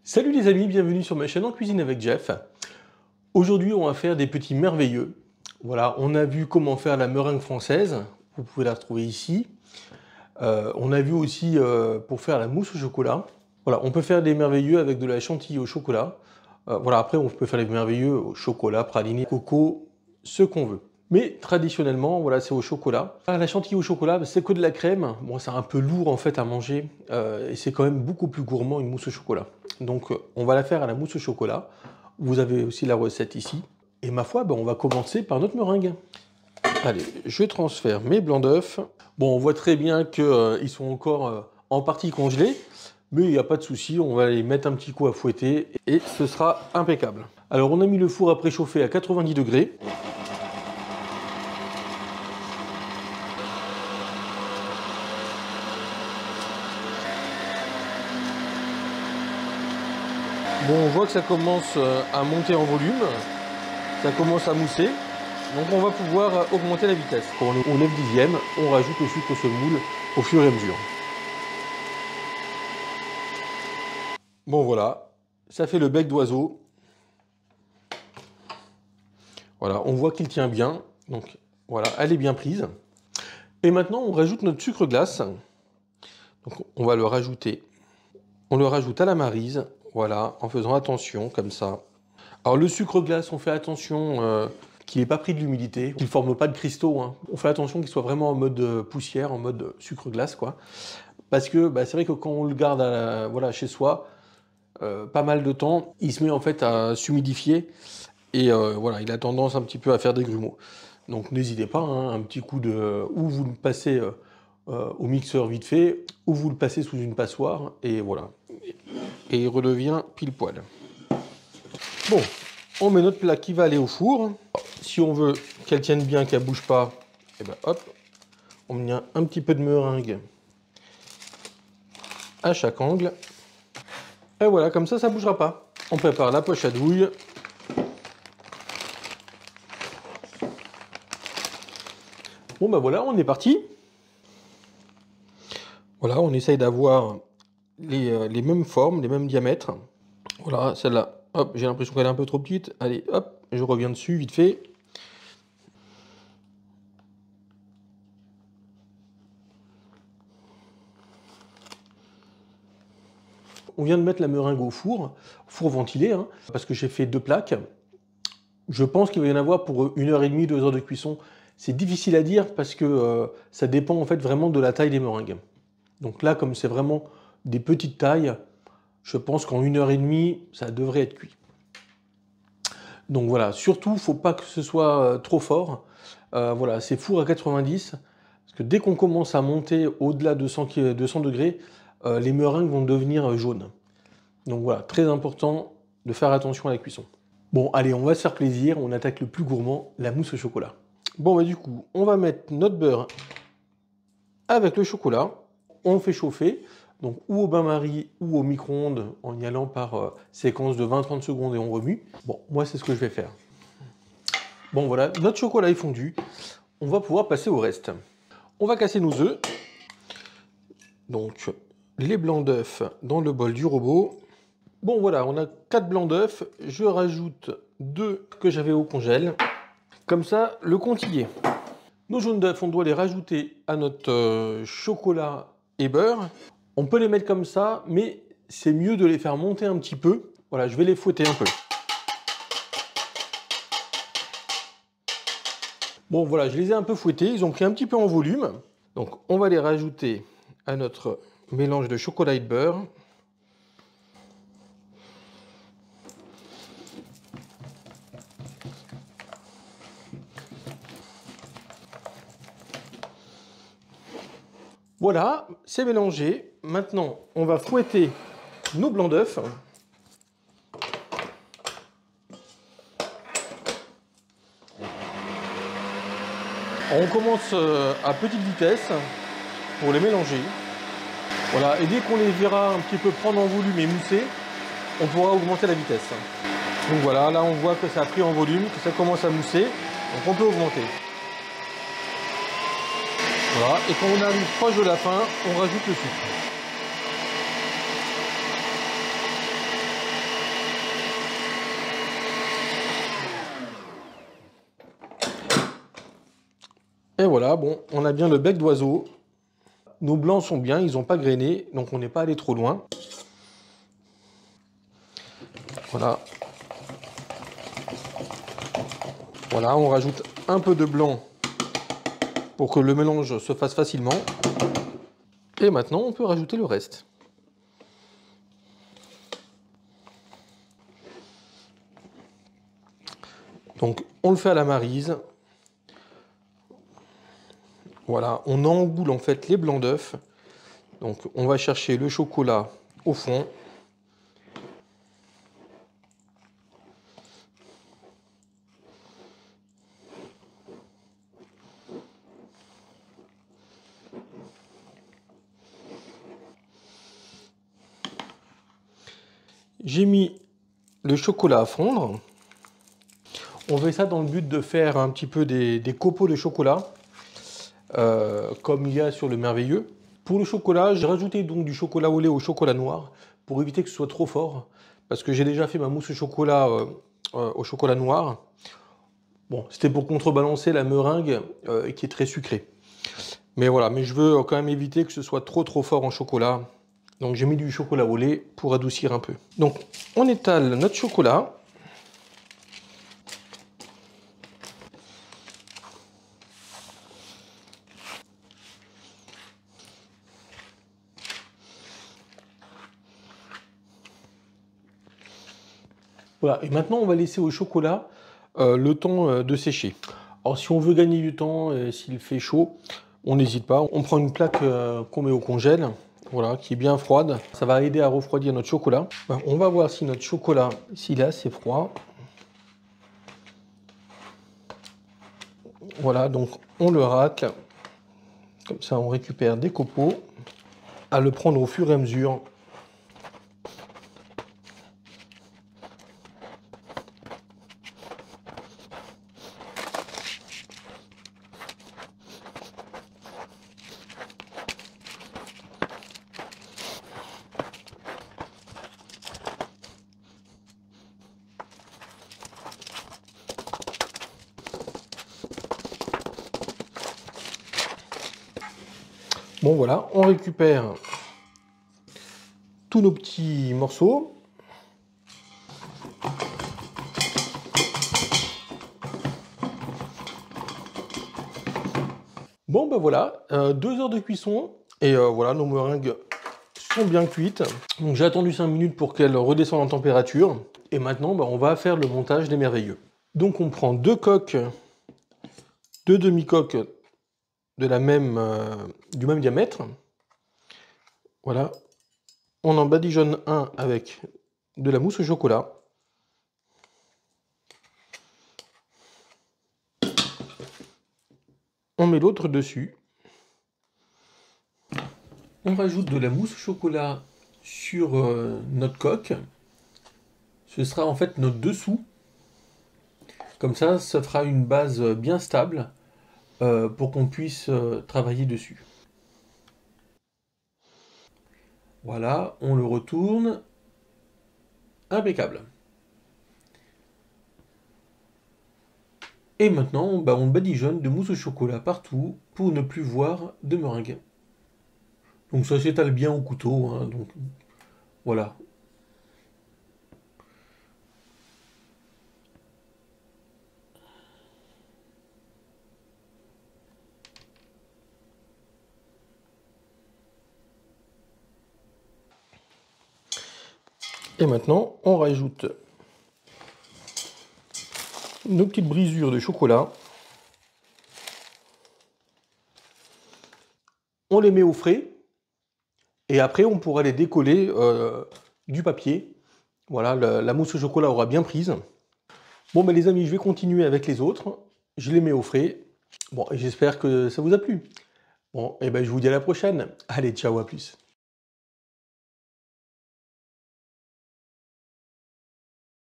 Salut les amis, bienvenue sur ma chaîne En Cuisine avec Jeff. Aujourd'hui, on va faire des petits merveilleux. Voilà, on a vu comment faire la meringue française. Vous pouvez la retrouver ici. On a vu aussi pour faire la mousse au chocolat. Voilà, on peut faire des merveilleux avec de la chantilly au chocolat. Voilà, après, on peut faire les merveilleux au chocolat, praliné, coco, ce qu'on veut. Mais traditionnellement, voilà, c'est au chocolat. La chantilly au chocolat, c'est que de la crème. Bon, c'est un peu lourd en fait à manger et c'est quand même beaucoup plus gourmand une mousse au chocolat. Donc, on va la faire à la mousse au chocolat. Vous avez aussi la recette ici. Et ma foi, ben, on va commencer par notre meringue. Allez, je transfère mes blancs d'œufs. Bon, on voit très bien qu'ils sont encore en partie congelés, mais il n'y a pas de souci, on va les mettre un petit coup à fouetter et ce sera impeccable. Alors, on a mis le four à préchauffer à 90 degrés. Bon, on voit que ça commence à monter en volume, ça commence à mousser, donc on va pouvoir augmenter la vitesse. Quand on est au 9/10, on rajoute le sucre au semoule au fur et à mesure. Bon voilà, ça fait le bec d'oiseau. Voilà, on voit qu'il tient bien, donc voilà, elle est bien prise. Et maintenant, on rajoute notre sucre glace. Donc on va le rajouter. On le rajoute à la maryse, voilà, en faisant attention, comme ça. Alors le sucre glace, on fait attention qu'il n'ait pas pris de l'humidité, qu'il ne forme pas de cristaux. Hein. On fait attention qu'il soit vraiment en mode poussière, en mode sucre glace, quoi. Parce que bah, c'est vrai que quand on le garde voilà, chez soi, pas mal de temps, il se met en fait à s'humidifier et voilà, il a tendance un petit peu à faire des grumeaux. Donc n'hésitez pas, hein, un petit coup de... ou vous le passez au mixeur vite fait, ou vous le passez sous une passoire, et voilà. Et il redevient pile poil. Bon, on met notre plat qui va aller au four. Si on veut qu'elle tienne bien, qu'elle ne bouge pas, et ben hop, on met un petit peu de meringue à chaque angle. Et voilà, comme ça ne bougera pas. On prépare la poche à douille. Bon ben voilà, on est parti. Voilà, on essaye d'avoir les mêmes formes, les mêmes diamètres. Voilà, celle-là, hop, j'ai l'impression qu'elle est un peu trop petite. Allez, hop, je reviens dessus vite fait. On vient de mettre la meringue au four ventilé, hein, parce que j'ai fait 2 plaques. Je pense qu'il va y en avoir pour 1h30, 2 heures de cuisson. C'est difficile à dire parce que ça dépend en fait vraiment de la taille des meringues. Donc là, comme c'est vraiment des petites tailles, je pense qu'en 1h30, ça devrait être cuit. Donc voilà, surtout, il ne faut pas que ce soit trop fort. Voilà, c'est four à 90, parce que dès qu'on commence à monter au-delà de 100 degrés, les meringues vont devenir jaunes. Donc voilà, très important de faire attention à la cuisson. Bon, allez, on va se faire plaisir, on attaque le plus gourmand, la mousse au chocolat. Bon, bah du coup, on va mettre notre beurre avec le chocolat, on fait chauffer, donc ou au bain-marie ou au micro-ondes en y allant par séquence de 20-30 secondes et on remue. Bon, moi c'est ce que je vais faire. Bon voilà, notre chocolat est fondu, on va pouvoir passer au reste. On va casser nos œufs, donc les blancs d'œufs dans le bol du robot. Bon voilà, on a 4 blancs d'œufs, je rajoute 2 que j'avais au congèle, comme ça le compte y est. Nos jaunes d'œufs, on doit les rajouter à notre chocolat et beurre. On peut les mettre comme ça, mais c'est mieux de les faire monter un petit peu. Voilà, je vais les fouetter un peu. Bon voilà, je les ai un peu fouettés, ils ont pris un petit peu en volume. Donc on va les rajouter à notre mélange de chocolat et de beurre. Voilà, c'est mélangé. Maintenant, on va fouetter nos blancs d'œufs. On commence à petite vitesse pour les mélanger. Voilà, et dès qu'on les verra un petit peu prendre en volume et mousser, on pourra augmenter la vitesse. Donc voilà, là on voit que ça a pris en volume, que ça commence à mousser, donc on peut augmenter. Voilà, et quand on arrive proche de la fin, on rajoute le sucre. Et voilà, bon, on a bien le bec d'oiseau. Nos blancs sont bien, ils n'ont pas grainé, donc on n'est pas allé trop loin. Voilà. Voilà, on rajoute un peu de blanc pour que le mélange se fasse facilement. Et maintenant, on peut rajouter le reste. Donc, on le fait à la maryse. Voilà, on engoule en fait les blancs d'œufs. Donc, on va chercher le chocolat au fond. J'ai mis le chocolat à fondre. On fait ça dans le but de faire un petit peu des copeaux de chocolat, comme il y a sur le merveilleux. Pour le chocolat, j'ai rajouté donc du chocolat au lait au chocolat noir, pour éviter que ce soit trop fort, parce que j'ai déjà fait ma mousse au chocolat au chocolat noir. Bon, c'était pour contrebalancer la meringue qui est très sucrée. Mais voilà, mais je veux quand même éviter que ce soit trop fort en chocolat. Donc j'ai mis du chocolat au lait pour adoucir un peu. Donc on étale notre chocolat. Voilà, et maintenant on va laisser au chocolat le temps de sécher. Alors si on veut gagner du temps, s'il fait chaud, on n'hésite pas. On prend une plaque qu'on met au congèle, voilà, qui est bien froide. Ça va aider à refroidir notre chocolat. On va voir si notre chocolat, s'il est assez froid. Voilà, donc on le racle. Comme ça, on récupère des copeaux. À le prendre au fur et à mesure. Bon voilà, on récupère tous nos petits morceaux. Bon ben voilà, 2 heures de cuisson et voilà, nos meringues sont bien cuites. Donc j'ai attendu 5 minutes pour qu'elles redescendent en température. Et maintenant, on va faire le montage des merveilleux. Donc on prend 2 coques, 2 demi-coques de la même, du même diamètre. Voilà. On en badigeonne un avec de la mousse au chocolat. On met l'autre dessus. On rajoute de la mousse au chocolat sur notre coque. Ce sera en fait notre dessous. Comme ça fera une base bien stable pour qu'on puisse travailler dessus. Voilà, on le retourne. Impeccable. Et maintenant, on badigeonne de mousse au chocolat partout pour ne plus voir de meringue. Donc ça s'étale bien au couteau, hein, donc voilà. Et maintenant, on rajoute nos petites brisures de chocolat. On les met au frais. Et après, on pourra les décoller du papier. Voilà, la mousse au chocolat aura bien prise. Bon, les amis, je vais continuer avec les autres. Je les mets au frais. Bon, et j'espère que ça vous a plu. Bon, et je vous dis à la prochaine. Allez, ciao, à plus.